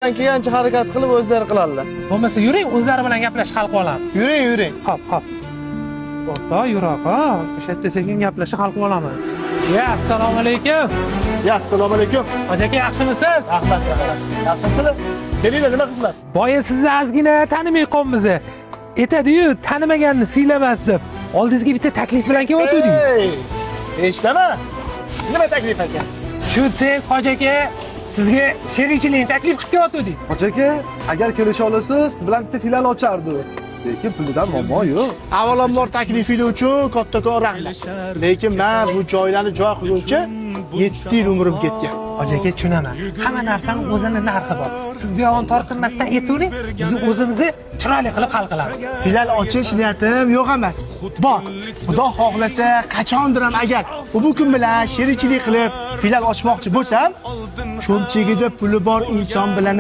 kelgancha harakat qilib o'zlari qiladilar. Bo'lmasa yuring, o'zlari bilan gaplashib hal qilib olamiz. Yuring. Hop. O'rta, yur aka. O'sha yerda sekin gaplashib hal qilib olamiz. Assalomu alaykum. Assalomu alaykum. Hoji aka, yaxshimisiz? Rahmat. Yaxshimisizlar? Kelinglar, nima xizmat? Boya sizni ozgina tanimay qolmiz. Aytadi-yu, tanimaganni siylamas deb. Oldingizga bitta taklif bilan kelyotgandik. Eshitama. Nima taklif ekan? Shu siz, hoji aka, sizga sherikchilik taklif qilib kelyotgandik. Hoji aka, agar kelisha olasiz, siz bilan bitta filial ochardi. Lekin pulidan muammo yo'q. Avvalambor taklifing uchun kattakon rahmat. Lekin men bu joylarni joy qilguncha 7 yil umrim ketgan. Hoji aka, tushunaman. Hamma narsaning o'zini narxi bor. Siz bu yog'ini tortinmasdan aytavering, biz o'zimizni chiroyli qilib hal qilamiz. Filial ochish niyatim yo'q emas. Bor. Xudo xohlasa, qachondir ham agar bu kun bilan sherikchilik qilib filial ochmoqchi bo'lsam, shunchagida puli bor inson bilan